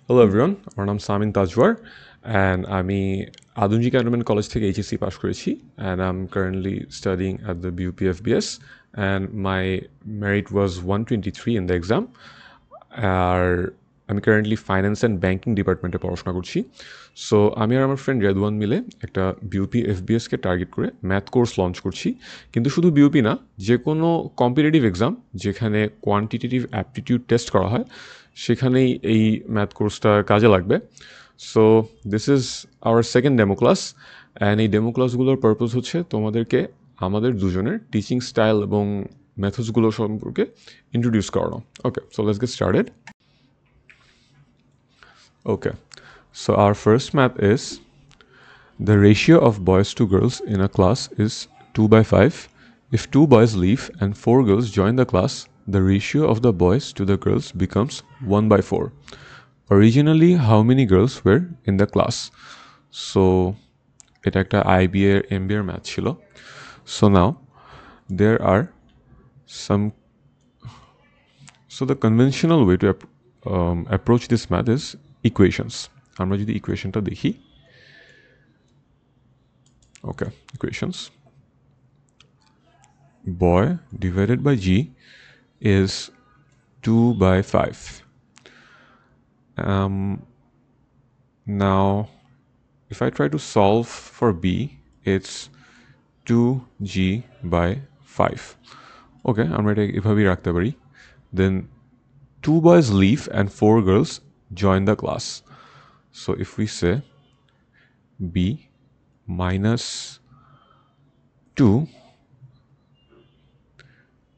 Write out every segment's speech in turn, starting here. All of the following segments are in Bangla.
Hello everyone, আমার নাম সামিন তাজওয়ার and আমি আদুঞ্জি ক্যান্টনমেন্ট কলেজ থেকে এইচএসসি পাস করেছি and I'm currently studying at the BUP-FBS and my merit was 123 in the exam আর আমি কারেন্টলি ফাইন্যান্স অ্যান্ড ব্যাংকিং ডিপার্টমেন্টে পড়াশোনা করছি সো আমি আর আমার ফ্রেন্ড রেদওয়ান মিলে একটা বিউপি এফবিএসকে টার্গেট করে ম্যাথ কোর্স লঞ্চ করছি কিন্তু শুধু বিউপি না যে কোনো কম্পিটিটিভ এক্সাম যেখানে কোয়ান্টিটেটিভ অ্যাপটিটিউড টেস্ট করা হয় সেখানেই এই ম্যাথ কোর্সটা কাজে লাগবে so this is our second demo class and এই ডেমো ক্লাসগুলোর পারপোজ হচ্ছে তোমাদেরকে আমাদের দুজনের টিচিং স্টাইল এবং মেথডসগুলো সম্পর্কে ইন্ট্রোডিউস করানো okay so let's get started Okay, so our first math is the ratio of boys to girls in a class is 2 by 5. If 2 boys leave and 4 girls join the class, the ratio of the boys to the girls becomes 1 by 4. Originally, how many girls were in the class? So, এটা একটা IBA MBA math ছিল. So now, there are some. So the conventional way to approach this math is equations. আমরা যদি ইকুয়েশনটা দেখি okay equations boy divided by g is 2 by 5 now if I try to solve for b it's 2g by 5 okay আমরা এটা এভাবেই রাখতে পারি then 2 boys leave and 4 girls join the class so if we say b minus 2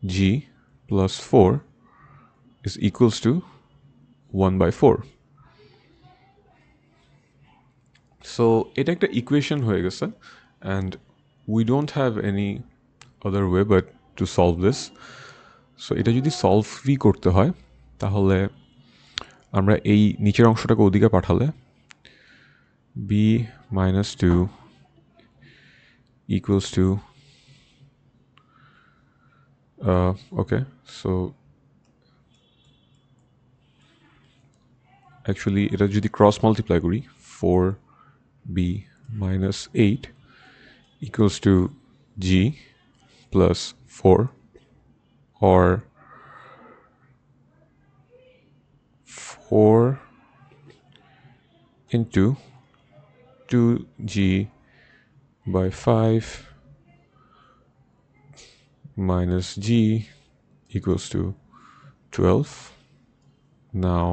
g plus 4 is equals to 1 by 4. So এটা একটা equation হয়ে গেছে and we don't have any other way but to solve this. So এটা যদি সলভই করতে হয় তাহলে আমরা এই নিচের অংশটাকে ওদিকে পাঠালে b minus 2 equals to okay so actually এটা যদি cross multiply করি 4b minus 8 equals to g plus 4 or 4 into 2g by 5 minus g equals to 12. Now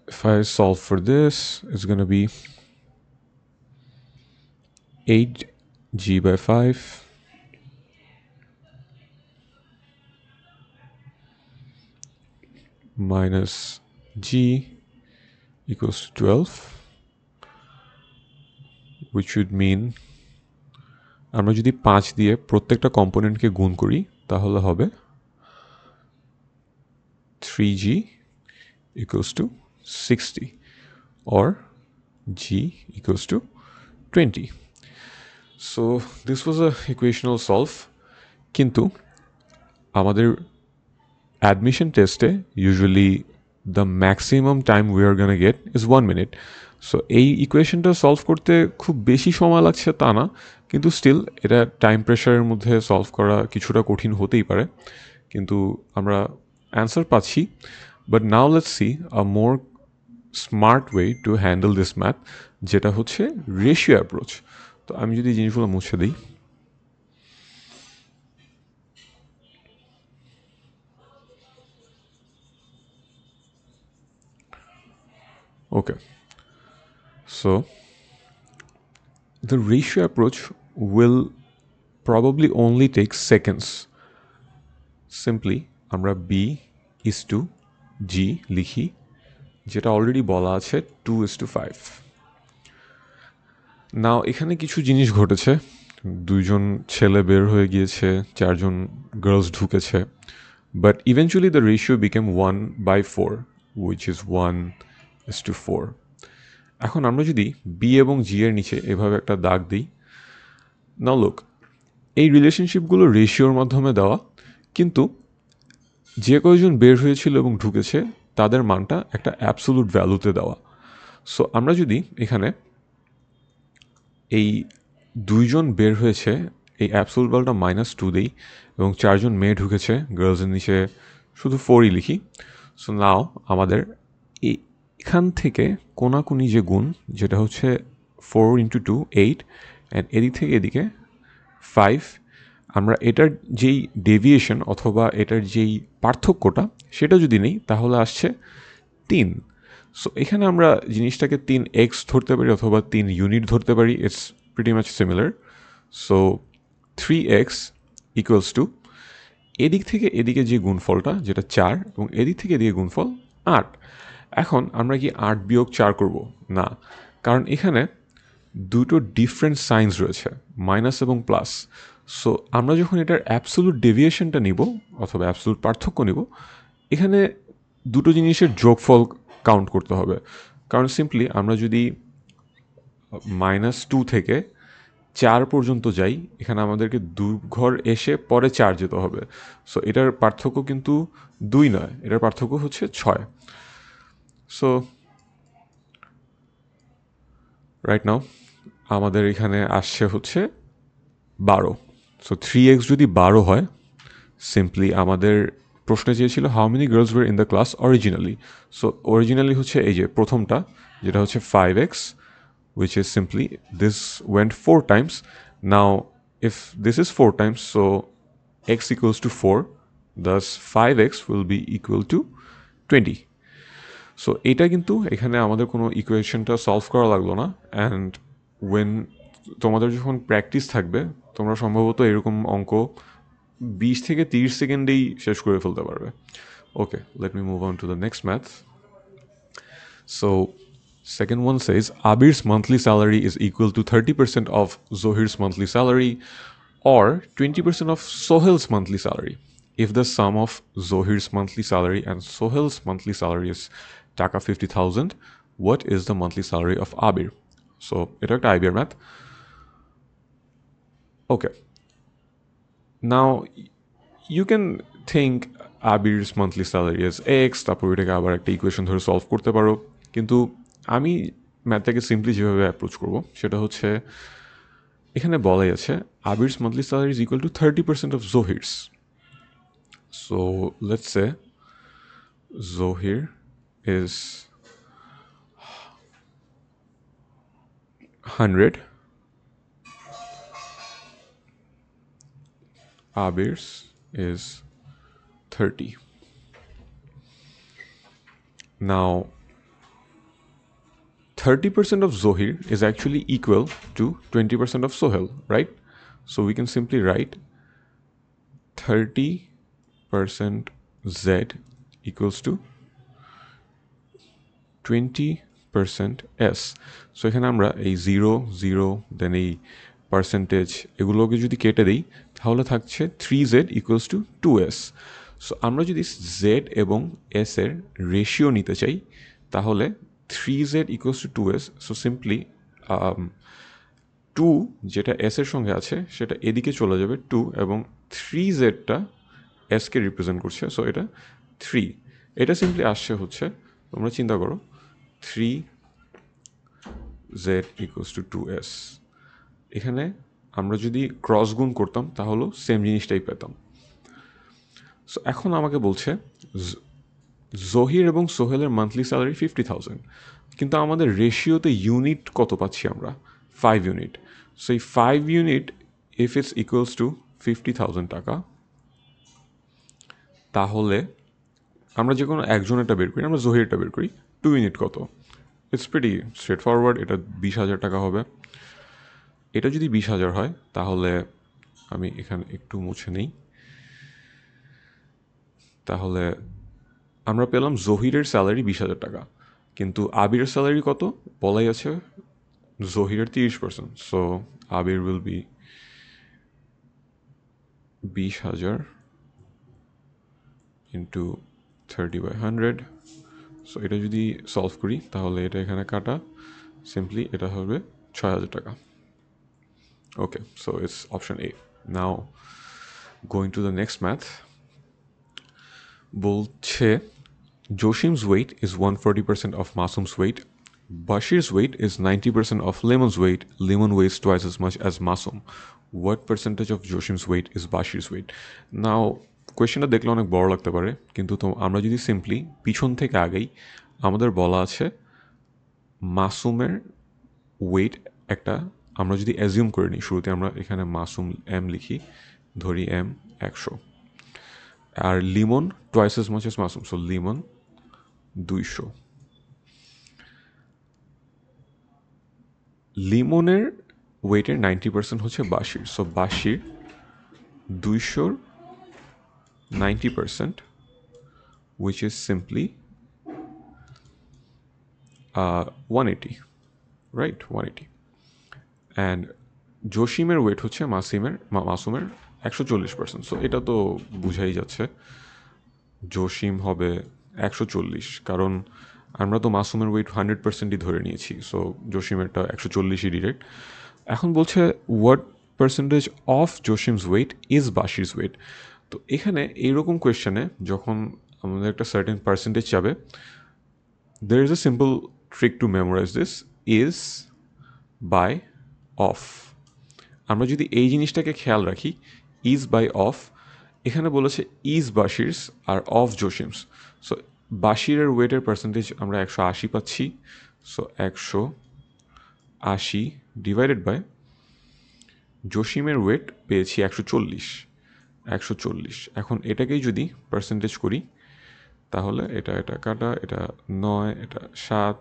if I solve for this it's going to be 8g by 5 minus g equals to 12 which would mean আমরা যদি 5 দিয়ে প্রত্যেকটা কম্পোনেন্টকে গুণ করি তাহলে হবে 3g equals to 60 or g equals to 20. So this was a equational solve কিন্তু আমাদের admission test usually the maximum time we are gonna get is 1 minute so এই ইকুয়েশনটা সলভ করতে খুব বেশি সময় লাগছে তা না কিন্তু স্টিল এটা টাইম প্রেশারের মধ্যে সলভ করা কিছুটা কঠিন হতেই পারে কিন্তু আমরা অ্যান্সার পাচ্ছি but now let's see a more smart way to handle this math যেটা হচ্ছে রেশিও অ্যাপ্রোচ তো আমি যদি জিনিসগুলো মুছে দিই okay so the ratio approach will probably only take seconds simply আমরা b is to g লিখি যেটা অলরেডি বলা আছে 2:5 নাও এখানে কিছু জিনিস ঘটেছে দুইজন ছেলে বের হয়ে গিয়েছে চারজন গার্লস ঢুকেছে but eventually the ratio became 1/4 which is 1:4 এখন আমরা যদি বি এবং জি এর নিচে এভাবে একটা দাগ দিই নাও লুক এই রিলেশনশিপগুলো রেশিওর মাধ্যমে দেওয়া কিন্তু যে কয়জন বের হয়েছিল এবং ঢুকেছে তাদের মানটা একটা অ্যাবসোলুট ভ্যালুতে দেওয়া। সো আমরা যদি এখানে এই দুইজন বের হয়েছে এই অ্যাবসোলুট ভ্যালুটা -2 দেই এবং 4 জন মেয়ে ঢুকেছে গার্লসের নিচে শুধু 4ই লিখি। সো নাও আমাদের এখান থেকে কোনাকুনি যে গুণ যেটা হচ্ছে 4 × 2 8 অ্যান্ড এদিক থেকে এদিকে 5, আমরা এটার যেই ডেভিয়েশন অথবা এটার যেই পার্থক্যটা সেটা যদি নেই তাহলে আসছে 3। সো এখানে আমরা জিনিসটাকে 3x ধরতে পারি অথবা 3 ইউনিট ধরতে পারি। It's pretty much similar. So 3x equals to এদিক থেকে এদিকে যে গুণফলটা যেটা 4 এবং এদিক থেকে এদিকে গুণফল 8। এখন আমরা কি 8 বিয়োগ 4 করব? না, কারণ এখানে দুটো ডিফারেন্ট সাইন্স রয়েছে, মাইনাস এবং প্লাস। সো আমরা যখন এটার অ্যাবসোলুট ডেভিয়েশনটা নিব অথবা অ্যাবসোলুট পার্থক্য নিব, এখানে দুটো জিনিসের যোগফল কাউন্ট করতে হবে। কারণ সিম্পলি আমরা যদি -2 থেকে 4 পর্যন্ত যাই, এখানে আমাদেরকে 2 ঘর এসে পরে 4 যেতে হবে। সো এটার পার্থক্য কিন্তু 2 নয়, এটার পার্থক্য হচ্ছে 6। সো রাইট নাও আমাদের এখানে আসছে হচ্ছে 12। সো 3x যদি 12 হয়, সিম্পলি আমাদের প্রশ্নে চেয়েছিল how many girls war in the class originally. So originally হচ্ছে এই যে প্রথমটা যেটা হচ্ছে 5x, which is simply this went 4 times. Now if this is 4 times, so x equals to 4, thus 5x will be equal to 20. So এটা কিন্তু এখানে আমাদের কোনো ইকুয়েশনটা সলভ করা লাগলো না। অ্যান্ড ওয়েন তোমাদের যখন প্র্যাকটিস থাকবে তোমরা সম্ভবত এরকম অঙ্ক 20 থেকে 30 সেকেন্ডেই শেষ করে ফেলতে পারবে। Okay, let me move on to the next math. So second one says Abir's monthly salary is equal to 30% of Zohir's monthly salary or 20% of Sohel's monthly salary. If the sum of Zohir's monthly salary and Sohel's monthly salary is taka 50,000, what is the monthly salary of Abir? So এটা একটা IBR math. Okay, now you can think Abir's monthly salary S X, তারপর এটাকে আবার একটা ইকুয়েশন ধরে সলভ করতে পারো। কিন্তু আমি ম্যাথটাকে সিম্পলি যেভাবে অ্যাপ্রোচ করবো সেটা হচ্ছে এখানে বলাই আছে Abir's monthly salary is equal to 30% of Zohir's. So let's say Zohir is 100, Abir's is 30. Now 30% of Zohir is actually equal to 20% of Sohel, right? So we can simply write 30% Z equals to 20% S. So এখানে আমরা এই 0 0 দেন এই পার্সেন্টেজ এগুলোকে যদি কেটে দিই তাহলে থাকছে 3Z equals to 2S. So আমরা যদি Z এবং S এর রেশিও নিতে চাই তাহলে 3Z equals to 2S. So simply 2 যেটা S এর সঙ্গে আছে সেটা এদিকে চলে যাবে 2 এবং 3Zটা এসকে রিপ্রেজেন্ট করছে। সো এটা 3, এটা সিম্পলি আসছে হচ্ছে তোমরা চিন্তা করো 3Z equals to 2S। এখানে আমরা যদি ক্রস গুণ করতাম তাহলেও সেম জিনিসটাই পেতাম। সো এখন আমাকে বলছে জহির এবং সোহেলের মান্থলি স্যালারি 50,000, কিন্তু আমাদের রেশিওতে ইউনিট কত পাচ্ছি আমরা? 5 ইউনিট। সো এই 5 unit if it's equals to 50,000 টাকা, তাহলে আমরা যে কোনো একজনেরটা বের করি, আমরা জহিরটা বের করি 2 ইউনিট কত? ইটস প্রিটি স্ট্রেট ফরওয়ার্ড, এটা 20,000 টাকা হবে। এটা যদি 20,000 হয় তাহলে আমি এখানে একটু মুছে নেই, তাহলে আমরা পেলাম জহিরের স্যালারি 20,000 টাকা, কিন্তু আবিরের স্যালারি কত বলাই আছে? জহিরের 30%। So Abir will be 20,000 into 30/100। So এটা যদি সলভ করি তাহলে এটা এখানে কাটা, সিম্পলি এটা হবে 6,000 টাকা। Okay, so it's option A. Now going to the next math, বলছে Joshim's weight is 140% of Masum's weight. Bashir's weight is 90% of Lemon's weight. Lemon weighs twice as much as Masum. What percentage of Joshim's weight is Bashir's weight? Now, কোয়েশ্চেনটা দেখলে অনেক বড় লাগতে পারে, কিন্তু তো আমরা যদি সিম্পলি পিছন থেকে আগেই আমাদের বলা আছে মাসুমের ওয়েট একটা, আমরা যদি অ্যাজিউম করে নিই, শুরুতে আমরা এখানে মাসুম এম লিখি, ধরি এম 100, আর Limon twice as much as Masum, so Limon 200। লিমনের ওয়েটের 90% হচ্ছে Bashir, so Bashir 200 90%, which is simply 180, right? 180. And জসিমের ওয়েট হচ্ছে মাসুমের 140%, সো এটা তো বুঝাই যাচ্ছে জসিম হবে 140, কারণ আমরা তো মাসুমের ওয়েট 100%ই ধরে নিয়েছি, সো জসিমেরটা 140ই ডিরেক্ট। এখন বলছে what percentage of Joshim's weight is Bashir's weight. তো এখানে এইরকম কোয়েশ্চেনে যখন আমাদের একটা সার্টেন পার্সেন্টেজ যাবে, there is a simple trick to memorize this, is by of। আমরা যদি এই জিনিসটাকে খেয়াল রাখি, ইজ বাই অফ, এখানে বলেছে ইজ বাশিরস আর অফ জসিমস, সো বাশিরের ওয়েটের পার্সেন্টেজ আমরা 180 পাচ্ছি, সো 180 ডিভাইডেড বাই জসিমের ওয়েট পেয়েছি 140। এখন এটাকেই যদি পার্সেন্টেজ করি, তাহলে এটা কাটা, এটা 9, এটা 7,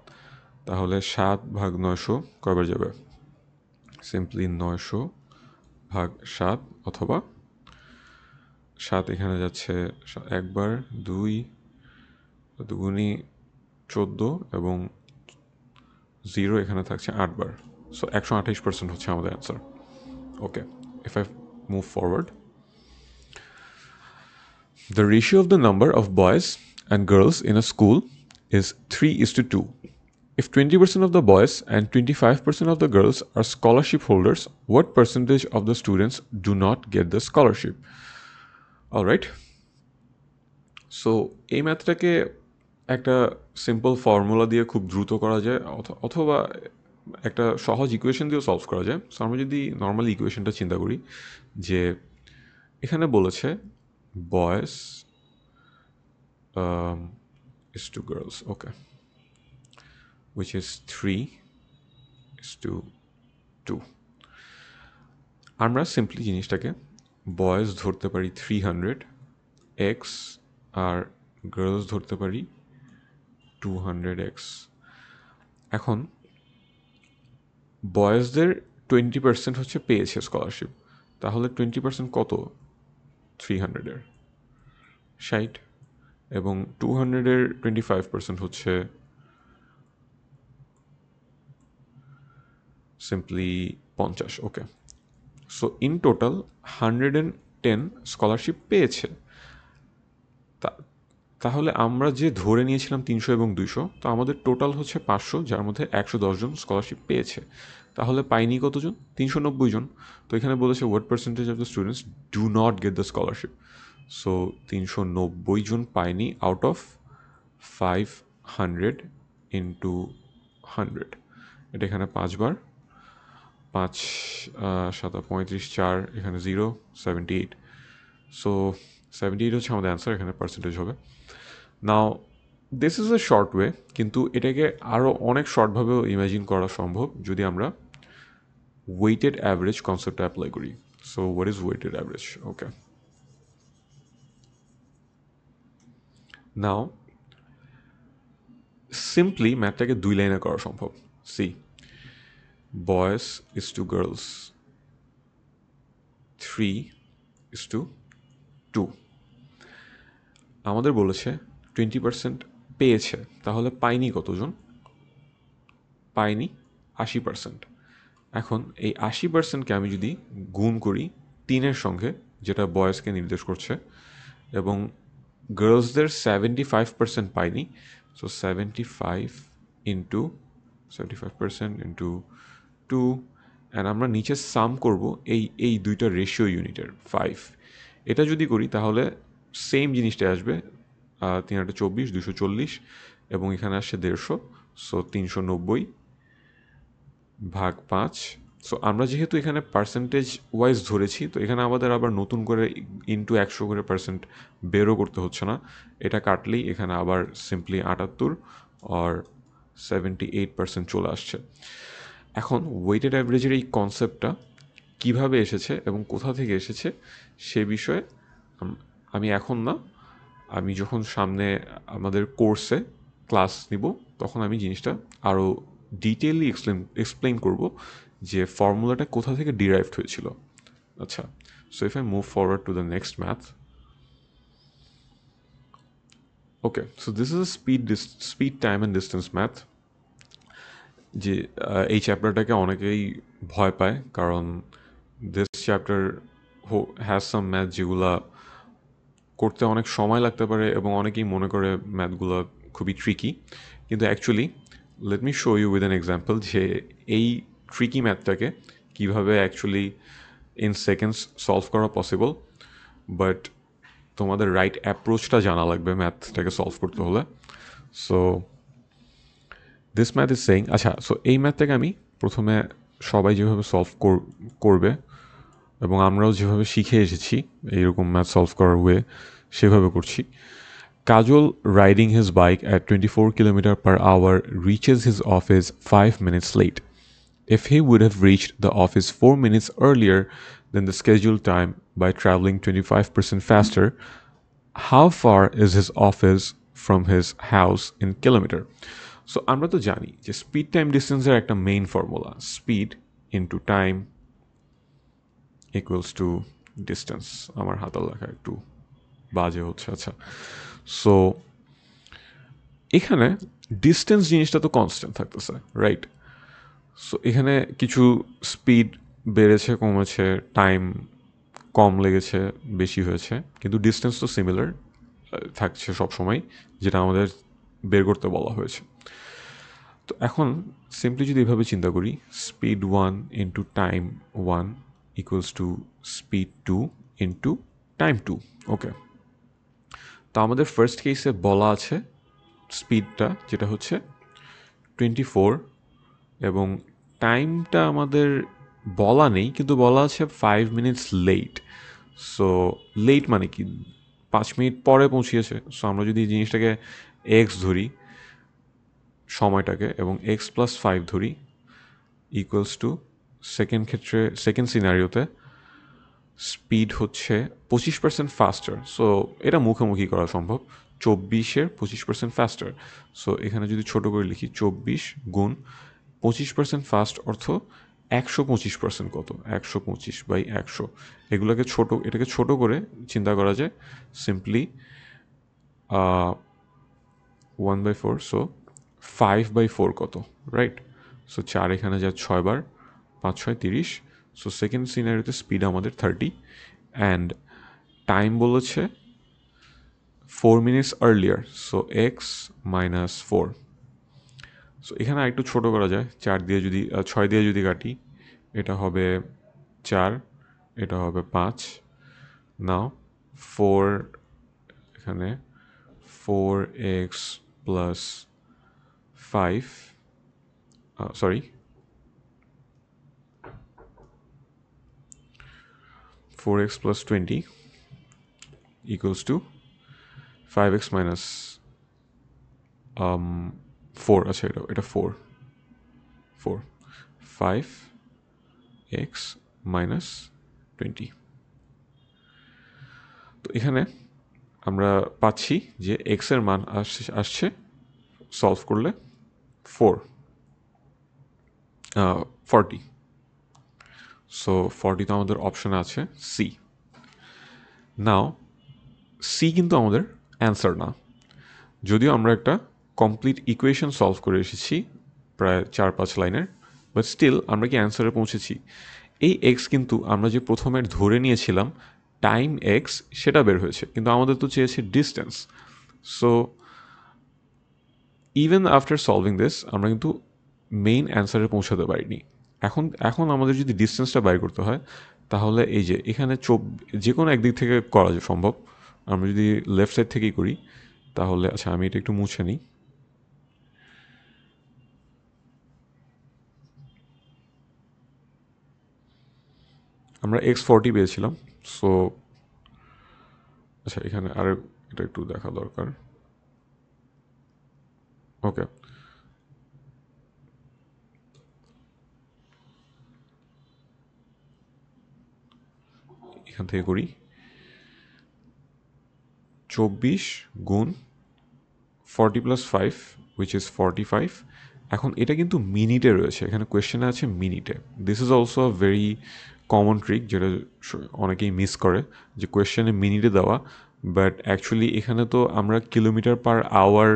তাহলে 7/900 কয়বার যাবে? সিম্পলি 900/7, অথবা 7 এখানে যাচ্ছে একবার, 2 দুগুণি 14, এবং 0 এখানে থাকছে 8বার, সো 128% হচ্ছে আমাদের answer. Okay, if I move forward, the ratio of the number of boys and girls in a school is 3:2. If 20% of the boys and 25% of the girls are scholarship holders, what percentage of the students do not get the scholarship? All right. So এই ম্যাথটাকে একটা সিম্পল ফর্মুলা দিয়ে খুব দ্রুত করা যায়, অথবা একটা সহজ ইকুয়েশন দিয়েও সলভ করা যায়। সো আমরা যদি নর্মালি ইকুয়েশনটা চিন্তা করি, যে এখানে বলেছে boys is to girls, okay, which is 3:2. আমরা সিম্পলি জিনিসটাকে বয়েজ ধরতে পারি 300 এক্স, আর গার্লস ধরতে পারি 200 এক্স। এখন বয়েজদের 20% হচ্ছে পেয়েছে স্কলারশিপ, তাহলে 20% কত? 300-এর 60, এবং 200-এর 25% হচ্ছে simply 50, okay. So in total 110 scholarship পেয়েছে। তাহলে আমরা যে ধরে নিয়েছিলাম 300 এবং 200, তো আমাদের টোটাল হচ্ছে 500, যার মধ্যে 110 জন স্কলারশিপ পেয়েছে। তাহলে পাইনি কতজন? 390 জন। তো এখানে বলেছে what percentage of the students do not get the scholarship, so 390 জন পাইনি আউট অফ 500 ইন্টু 100, এটা এখানে 5বার, 5 7 35, 4 এখানে 0, 78, সো 78 হচ্ছে আমাদের অ্যান্সার, এখানে পার্সেন্টেজ হবে। Now this is a short way, কিন্তু এটাকে আরও অনেক শর্টভাবেও ইমাজিন করা সম্ভব যদি আমরা ওয়েটেড অ্যাভারেজ কনসেপ্টটা অ্যাপ্লাই করি। So what is weighted average? Okay, now simply ম্যাথটাকে 2 লাইনে করা সম্ভব। See, boys is to girls 3:2। আমাদের বলেছে 20% পেয়েছে, তাহলে পাইনি কতজন? পাইনি 80%। এখন এই 80%কে আমি যদি গুণ করি 3-এর সঙ্গে, যেটা বয়েজকে নির্দেশ করছে, এবং গার্লসদের 75% পাইনি, সো 75% ইন্টু 2, অ্যান্ড আমরা নিচে সাম করব এই দুইটা রেশিও ইউনিটের 5। এটা যদি করি তাহলে সেম জিনিসটা আসবে, 3/24 240 এবং এখানে আসছে 150, সো 390 ভাগ 5। সো আমরা যেহেতু এখানে পার্সেন্টেজ ওয়াইজ ধরেছি, তো এখানে আমাদের আবার নতুন করে ইনটু 100 করে পার্সেন্ট বেরও করতে হচ্ছে না। এটা কাটলেই এখানে আবার সিম্পলি 78 আর 78% চলে আসছে। এখন ওয়েটেড অ্যাভারেজের এই কনসেপ্টটা কিভাবে এসেছে এবং কোথা থেকে এসেছে সে বিষয়ে আমি এখন না, আমি যখন সামনে আমাদের কোর্সে ক্লাস নিব তখন আমি জিনিসটা আরও ডিটেইলি এক্সপ্লেইন করব যে ফর্মুলাটা কোথা থেকে ডিরাইভড হয়েছিল। আচ্ছা, so if I move forward to the next math. Okay, so this is speed time and distance math. যে এই চ্যাপ্টারটাকে অনেকেই ভয় পায়, কারণ this chapter has some math যেগুলা করতে অনেক সময় লাগতে পারে এবং অনেকেই মনে করে ম্যাথগুলো খুবই ট্রিকি, কিন্তু actually let me show you with an example যে এই ট্রিকি ম্যাথটাকে কীভাবে অ্যাকচুয়ালি ইন সেকেন্ডস সলভ করা পসিবল। বাট তোমাদের রাইট অ্যাপ্রোচটা জানা লাগবে ম্যাথটাকে সলভ করতে হলে। So this math is saying, আচ্ছা, সো এই ম্যাথটাকে আমি প্রথমে সবাই যেভাবে সলভ করবে এবং আমরাও যেভাবে শিখে এসেছি এইরকম ম্যাথ সলভ করার ওয়ে সেভাবে করছি। Kajol, riding his bike at 24 km/h, reaches his office 5 minutes late. If he would have reached the office 4 minutes earlier than the scheduled time by traveling 25% faster, how far is his office from his house in kilometer? So আমরা তো জানি যে স্পিড টাইম ডিস্টেন্সের একটা main formula, speed into time equals to distance. আমার হাতের লেখা একটু বাজে হচ্ছে। আচ্ছা, সো এখানে ডিস্টেন্স জিনিসটা তো কনস্ট্যান্ট থাকতেছে, রাইট? সো এখানে কিছু স্পিড বেড়েছে কমেছে, টাইম কম লেগেছে বেশি হয়েছে, কিন্তু ডিস্টেন্স তো সিমিলার থাকছে সবসময়, যেটা আমাদের বের করতে বলা হয়েছে। তো এখন সিম্পলি যদি এভাবে চিন্তা করি, speed 1 into time 1 equals to speed 2 into time 2। ওকে, তো আমাদের ফার্স্ট কেসে বলা আছে স্পিডটা যেটা হচ্ছে 24 এবং টাইমটা আমাদের বলা নেই, কিন্তু বলা আছে 5 মিনিটস লেট। সো লেট মানে কি 5 মিনিট পরে পৌঁছিয়েছে। সো আমরা যদি এই জিনিসটাকে এক্স ধরি সময়টাকে এবং এক্স প্লাস 5 ধরি ইকুয়ালস টু সেকেন্ড সিনারিওতে স্পিড হচ্ছে 25% ফাস্টার। সো এটা মুখোমুখি করা সম্ভব, 24-এর 25% ফাস্টার। সো এখানে যদি ছোটো করে লিখি 24 গুণ 25% ফাস্ট অর্থ 125% কত, 125/100। এগুলোকে এটাকে ছোট করে চিন্তা করা যায় সিম্পলি 1/4, সো 5/4 কত, রাইট? সো 4 এখানে যায় 6 বার, 5 6 30। সো সেকেন্ড সিনারিওতে স্পিড আমাদের 30 অ্যান্ড টাইম বলেছে 4 minutes earlier, so x minus 4। So এখানে আরেকটু ছোটো করা যায়, 6 দিয়ে যদি কাটি এটা হবে 4, এটা হবে 5। নাও 4 এখানে 4x plus 5, sorry 4x plus 20 equals to 5x minus 4, আচ্ছা এটা 4 5x minus 20। তো এখানে আমরা পাচ্ছি যে এক্স এর মান আসছে সলভ করলে 40। সো 40 তো আমাদের অপশানে আছে সি। নাও সি কিন্তু আমাদের অ্যান্সার না, যদিও আমরা একটা কমপ্লিট ইকুয়েশন সলভ করে এসেছি প্রায় 4-5 লাইনের, বাট স্টিল আমরা কি অ্যান্সারে পৌঁছেছি? এই এক্স কিন্তু আমরা যে প্রথমে ধরে নিয়েছিলাম টাইম এক্স সেটা বের হয়েছে, কিন্তু আমাদের তো চেয়েছে distance. So even after solving this আমরা কিন্তু মেইন অ্যান্সারে পৌঁছাতে পারিনি। এখন আমাদের যদি ডিস্টেন্সটা বাইর করতে হয় তাহলে এই যে এখানে যে কোনো একদিক থেকে করা সম্ভব। আমরা যদি লেফট সাইড থেকেই করি তাহলে আচ্ছা আমি এটা একটু মুছে নিই। আমরা x40 পেয়েছিলাম। সো আচ্ছা এখানে আর এটা একটু দেখা দরকার। ওকে, এখান থেকে করি 24 গুণ 40 প্লাস 5 উইচ ইজ 45। এখন এটা কিন্তু মিনিটে রয়েছে, এখানে কোয়েশ্চেনে আছে মিনিটে। This is also a very common trick যেটা অনেকেই মিস করে, যে কোয়েশ্চেনে মিনিটে দেওয়া, বাট অ্যাকচুয়ালি এখানে তো আমরা কিলোমিটার পার আওয়ার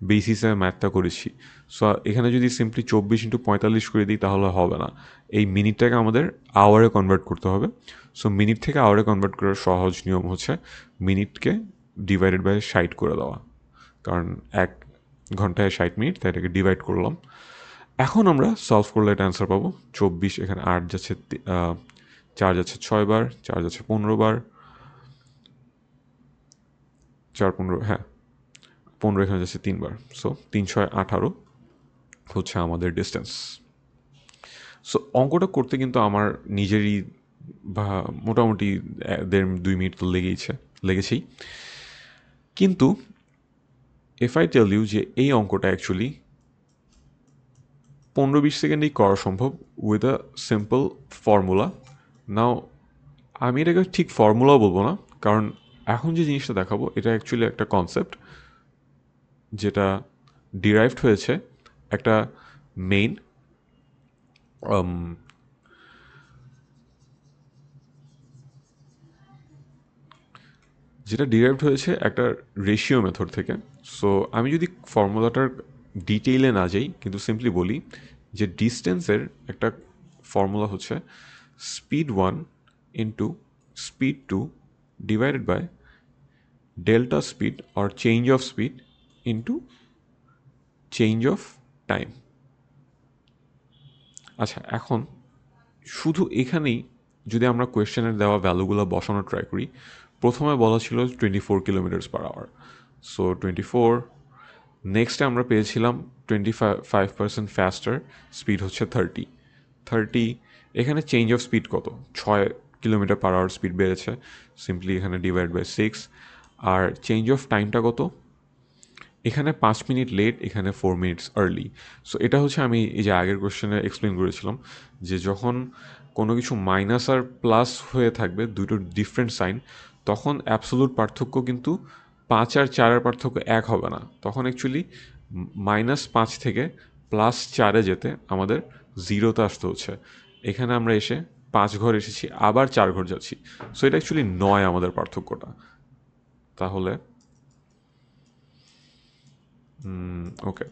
বেসিসে ম্যাথটা করেছি। সো এখানে যদি সিম্পলি 24 × 45 করে দিই তাহলে হবে না, এই মিনিটটাকে আমাদের আওয়ারে কনভার্ট করতে হবে। সো মিনিট থেকে আওয়ারে কনভার্ট করার সহজ নিয়ম হচ্ছে মিনিটকে ডিভাইডেড বাই 60 করে দেওয়া, কারণ 1 ঘন্টায় 60 মিনিট, তাই এটাকে ডিভাইড করলাম। এখন আমরা সলভ করলে এটা অ্যান্সার পাবো 24, এখানে 8 যাচ্ছে, 4 যাচ্ছে 6 বার, 4 যাচ্ছে 15 বার, 4 15, হ্যাঁ 15 এখানে যাচ্ছে 3 বার। সো 3 6 18 হচ্ছে আমাদের ডিস্টেন্স। সো অঙ্কটা করতে কিন্তু আমার নিজেরই বা মোটামুটি 1.5 2 মিনিট তো লেগেছেই। কিন্তু ইফ আই টেল ইউ যে এই অঙ্কটা অ্যাকচুয়ালি 15-20 সেকেন্ডেই করা সম্ভব উইথ আ সিম্পল ফর্মুলা। নাও আমি এটাকে ঠিক ফর্মুলাও বলবো না, কারণ এখন যে জিনিসটা দেখাবো এটা অ্যাকচুয়ালি একটা কনসেপ্ট যেটা ডিরাইভড হয়েছে একটা মেইন একটা রেশিও মেথড থেকে। সো আমি যদি ফর্মুলাটার ডিটেইলে না যাই, কিন্তু সিম্পলি বলি যে ডিস্টেন্সের একটা ফর্মুলা হচ্ছে speed 1 into speed 2 divided by delta speed or change of speed into change of time. আচ্ছা এখন শুধু এখানেই যদি আমরা কোয়েশ্চেনের দেওয়া ভ্যালুগুলো বসানো ট্রাই করি, প্রথমে বলা ছিল 24 km/h, সো 24। নেক্সটে আমরা পেয়েছিলাম 25% ফাস্টার, স্পিড হচ্ছে 30। এখানে চেঞ্জ অফ স্পিড কত, 6 km/h স্পিড বেড়েছে, সিম্পলি এখানে ডিভাইড বাই 6। আর চেঞ্জ অফ টাইমটা কত, এখানে 5 মিনিট লেট, এখানে 4 মিনিটস আর্লি। সো এটা হচ্ছে আমি এই যে আগের কোয়েশ্চেনে এক্সপ্লেন করেছিলাম যে যখন কোনো কিছু মাইনাস আর প্লাস হয়ে থাকবে, দুটো ডিফারেন্ট সাইন, তখন অ্যাবসোলুট পার্থক্য কিন্তু 5 আর 4-এর পার্থক্য 1 হবে না, তখন অ্যাকচুয়ালি -5 থেকে +4-এ যেতে আমাদের 0-তে আসতে হচ্ছে। এখানে আমরা এসে 5 ঘর এসেছি, আবার 4 ঘর যাচ্ছি। সো এটা অ্যাকচুয়ালি 9 আমাদের পার্থক্যটা। তাহলে ওকে,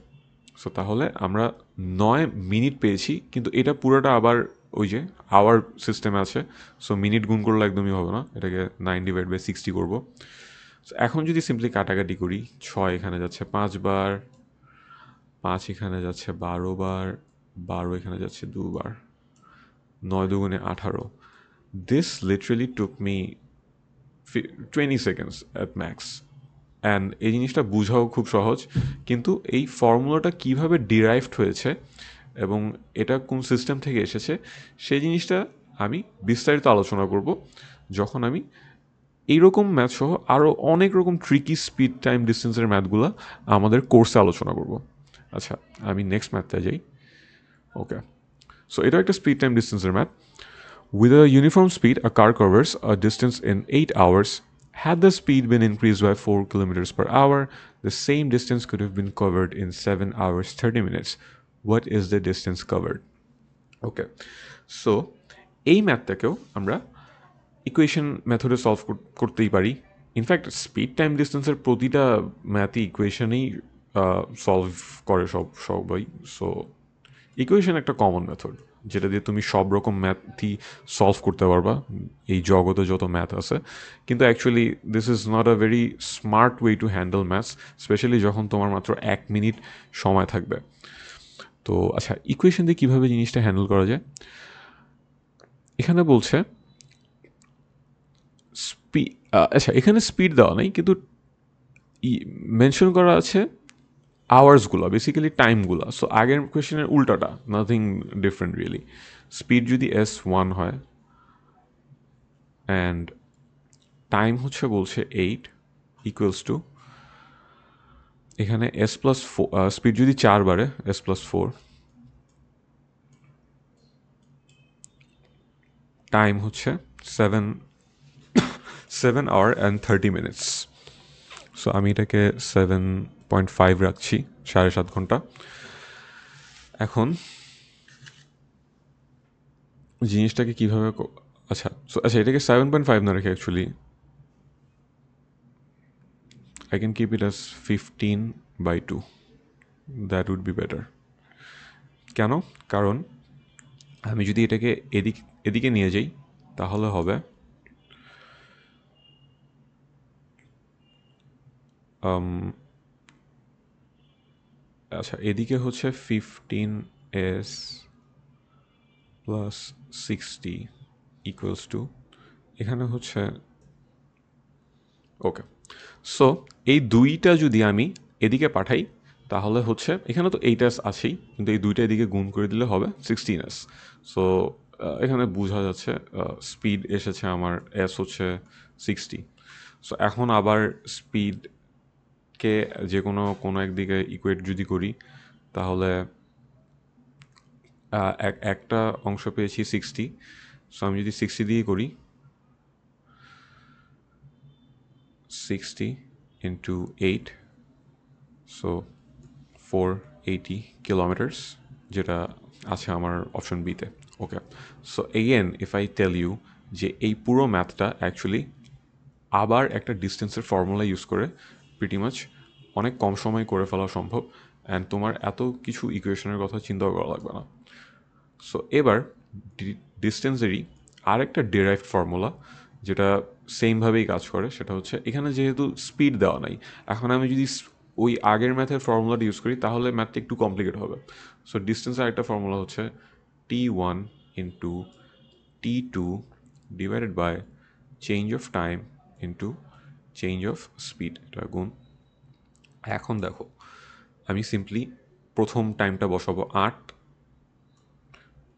সো তাহলে আমরা 9 মিনিট পেয়েছি, কিন্তু এটা পুরোটা আবার ওই যে আওয়ার সিস্টেমে আছে। সো মিনিট গুণ করলে একদমই হবে না, এটাকে 9/60 করবো। সো এখন যদি সিম্পলি কাটাকাটি করি, 6 এখানে যাচ্ছে 5 বার, 5 এখানে যাচ্ছে 12 বার, 12 এখানে যাচ্ছে 2 বার, 9 × 2 = 18। This literally took me 20 seconds at max. And এই জিনিসটা বোঝাও খুব সহজ, কিন্তু এই ফর্মুলাটা কিভাবে ডিরাইভড হয়েছে এবং এটা কোন সিস্টেম থেকে এসেছে সেই জিনিসটা আমি বিস্তারিত আলোচনা করব যখন আমি এইরকম ম্যাথ সহ আরও অনেক রকম ট্রিকি স্পিড টাইম ডিস্টেন্সের ম্যাথগুলো আমাদের কোর্সে আলোচনা করব। আচ্ছা আমি নেক্সট ম্যাথটা যাই। ওকে, সো এটা একটা স্পিড টাইম ডিস্টেন্সের math. With a uniform speed, a car covers a distance in 8 hours. Had the speed been increased by 4 kilometers per hour, the same distance could have been covered in 7 hours 30 minutes. What is the distance covered? Okay, so এই ম্যাথটাকেও আমরা ইকুয়েশন মেথডে সলভ করতেই পারি। ইনফ্যাক্ট স্পিড টাইম ডিস্টেন্সের প্রতিটা ম্যাথই ইকুয়েশনেই সলভ করে সবাই। সো ইকুয়েশন একটা কমন মেথড যেটা দিয়ে তুমি সব রকম ম্যাথই সলভ করতে পারবা, এই জগতে যত ম্যাথ আছে। কিন্তু actually this is not a very smart way to handle maths, specially যখন তোমার মাত্র 1 মিনিট সময় থাকবে। তো আচ্ছা, ইকুয়েশন দিয়ে কীভাবে জিনিসটা হ্যান্ডেল করা যায়, এখানে বলছে আচ্ছা এখানে স্পিড দেওয়া নাই, কিন্তু মেনশন করা আছে আওয়ার্সগুলো, বেসিক্যালি টাইমগুলো। সো আগের কোয়েশ্চেনের উল্টাটা, নাথিং ডিফারেন্ট রিয়েলি। স্পিড যদি S1 হয় অ্যান্ড টাইম হচ্ছে বলছে 8 ইকুয়ালস টু, এখানে S+4, স্পিড যদি 4 বাড়ে S+4, টাইম হচ্ছে 7 hour and 30 minutes। সো আমি এটাকে 7.5 রাখছি, 7.5 ঘন্টা। এখন জিনিসটাকে কীভাবে আচ্ছা এটাকে 7.5 না রেখে actually I can keep it as 15/2. That would be better. কেন? কারণ আমি যদি এটাকে এদিকে নিয়ে যাই তাহলে হবে আচ্ছা এদিকে হচ্ছে 15s প্লাস 60 ইকুয়ালস টু, এখানে হচ্ছে ওকে। সো এই দুইটা যদি আমি এদিকে পাঠাই তাহলে হচ্ছে এখানে তো 8s আছেই, কিন্তু এই দুইটা এদিকে গুণ করে দিলে হবে 16s। সো এখানে বোঝা যাচ্ছে স্পিড এসেছে আমার, এস হচ্ছে 60। সো এখন আবার স্পিডকে যে কোনো একদিকে ইকুয়েট যদি করি তাহলে একটা অংশ পেয়েছি 60। সো আমি যদি 60 দিয়ে করি, 60 ইন্টু 8, সো 480 কিলোমিটার্স, যেটা আছে আমার অপশন বিতে। Okay, so again if I tell you যে এই পুরো ম্যাথটা অ্যাকচুয়ালি আবার একটা ডিস্টেন্সের ফর্মুলা ইউজ করে প্রিটি মাচ অনেক কম সময় করে ফেলা সম্ভব, অ্যান্ড তোমার এত কিছু ইকুয়েশনের কথা চিন্তাও করা লাগবে না। সো এবার ডিস্টেন্সেরই আরেকটা ডিরাইভড ফর্মুলা যেটা সেমভাবেই কাজ করে, সেটা হচ্ছে এখানে যেহেতু স্পিড দেওয়া নাই, এখন আমি যদি ওই আগের ম্যাথের ফর্মুলাটা ইউজ করি তাহলে ম্যাথটা একটু কমপ্লিকেট হবে। সো ডিস্টেন্সের আরেকটা ফর্মুলা হচ্ছে T1 into T2 divided by change of time into change of speed, এটা গুণ। এখন দেখো আমি সিম্পলি প্রথম টাইমটা বসাবো 8,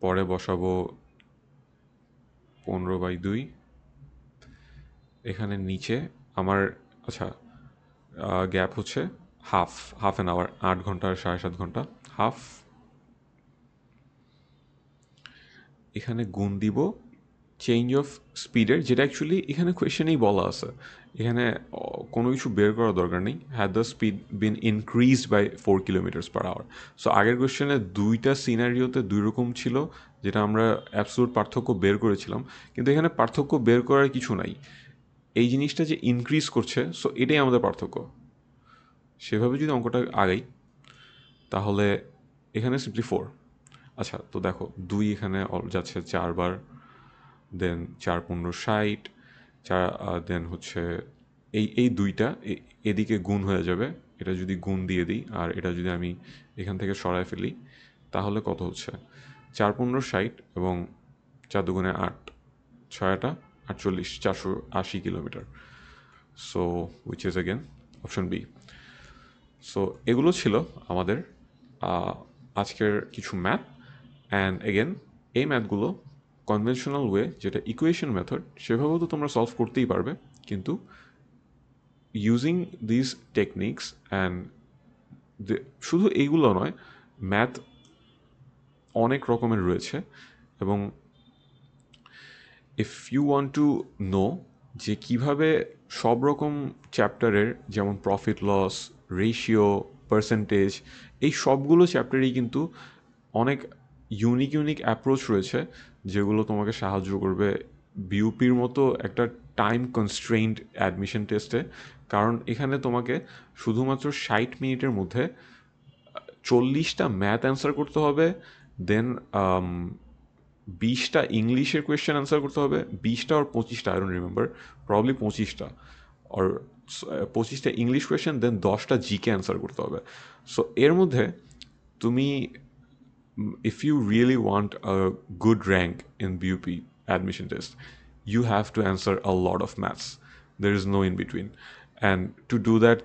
পরে বসাবো 15/2, এখানে নিচে আমার আচ্ছা গ্যাপ হচ্ছে হাফ অ্যান আওয়ার, 8 ঘন্টা আর 7.5 ঘন্টা, হাফ। এখানে গুণ দিব চেঞ্জ অফ স্পিডের, যেটা অ্যাকচুয়ালি এখানে কোয়েশ্চেনেই বলা আছে, এখানে কোনো কিছু বের করার দরকার নেই। Had the speed been increased by 4 km/h। So আগের কোয়েশ্চেনে দুইটা সিনারিওতে দুই রকম ছিল, যেটা আমরা অ্যাবসোলুট পার্থক্য বের করেছিলাম, কিন্তু এখানে পার্থক্য বের করার কিছু নাই। এই জিনিসটা যে ইনক্রিজ করছে, সো এটাই আমাদের পার্থক্য। সেভাবে যদি অঙ্কটা আগাই তাহলে এখানে সিম্পলি 4। আচ্ছা তো দেখো 2 এখানে যাচ্ছে 4 বার, দেন 4×15 = 60, দেন হচ্ছে এই দুইটা এদিকে গুণ হয়ে যাবে। এটা যদি গুণ দিয়ে দিই আর এটা যদি আমি এখান থেকে সরায় ফেলি তাহলে কত হচ্ছে 4×15 = 60 এবং 4×2 = 8, 6×8 = 48, 480 kilometre. So which is again option B. So এগুলো ছিল আমাদের আজকের কিছু ম্যাথ। অ্যান্ড এগেন এই ম্যাথগুলো কনভেনশনাল ওয়ে, যেটা ইকুয়েশন মেথড, সেভাবেও তো তোমরা সলভ করতেই পারবে, কিন্তু ইউজিং দিস টেকনিক্স অ্যান্ড শুধু এইগুলো নয়, ম্যাথ অনেক রকমের রয়েছে। এবং if you want to know যে কীভাবে সব রকম চ্যাপ্টারের, যেমন প্রফিট লস, রেশিও, পার্সেন্টেজ, এই সবগুলো চ্যাপ্টারেই কিন্তু অনেক ইউনিক অ্যাপ্রোচ রয়েছে যেগুলো তোমাকে সাহায্য করবে বিউপির মতো একটা টাইম কনস্ট্রেইনড অ্যাডমিশন টেস্টে। কারণ এখানে তোমাকে শুধুমাত্র 60 মিনিটের মধ্যে 40টা ম্যাথ অ্যান্সার করতে হবে, দেন 20টা ইংলিশের কোয়েশ্চেন অ্যান্সার করতে হবে, 20টা আর 25টা, আই ডোন্ট রিমেম্বার, প্রবলি 25টা আর 25টা ইংলিশ কোয়েশ্চেন, দেন 10টা জিকে অ্যান্সার করতে হবে। সো এর মধ্যে তুমি, if you really want a good rank in BUP admission test, you have to answer a lot of maths. There is no in between. And to do that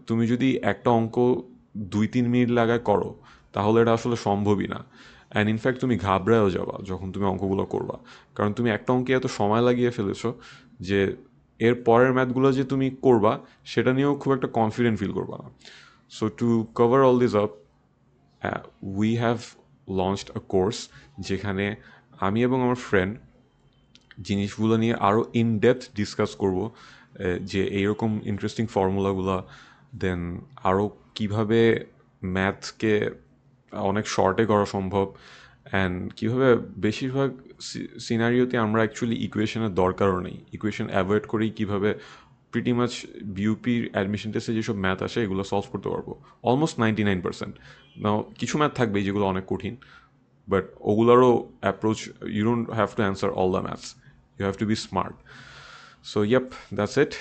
তুমি যদি একটা অঙ্ক 2-3 মিনিট লাগায় করো তাহলে এটা আসলে সম্ভবই না। অ্যান্ড ইনফ্যাক্ট তুমি ঘাবড়ায়ও যাবা যখন তুমি অঙ্কগুলো করবা, কারণ তুমি একটা অঙ্কে এত সময় লাগিয়ে ফেলেছো যে এর পরের ম্যাথগুলো যে তুমি করবা সেটা নিয়েও খুব একটা কনফিডেন্ট ফিল করবা না। So to cover all this up, we have launched a course যেখানে আমি এবং আমার ফ্রেন্ড জিনিসগুলো নিয়ে আরও ইন ডেপথ ডিসকাস করব, যে এইরকম ইন্টারেস্টিং ফর্মুলাগুলো, দেন আরও কীভাবে ম্যাথকে অনেক শর্টে করা সম্ভব, অ্যান্ড কীভাবে বেশিরভাগ সিনারিওতে আমরা অ্যাকচুয়ালি ইকুয়েশনের দরকারও নেই, ইকুয়েশন অ্যাভয়েড করেই কীভাবে প্রিটি মাচ বিউপির অ্যাডমিশন টেস্টে যেসব ম্যাথ আসে এগুলো সলভ করতে পারবো অলমোস্ট 99%। নাও কিছু ম্যাথ থাকবেই যেগুলো অনেক কঠিন, but ওগুলারও approach, you don't have to answer all the maths, you have to be smart. So yep, that's it.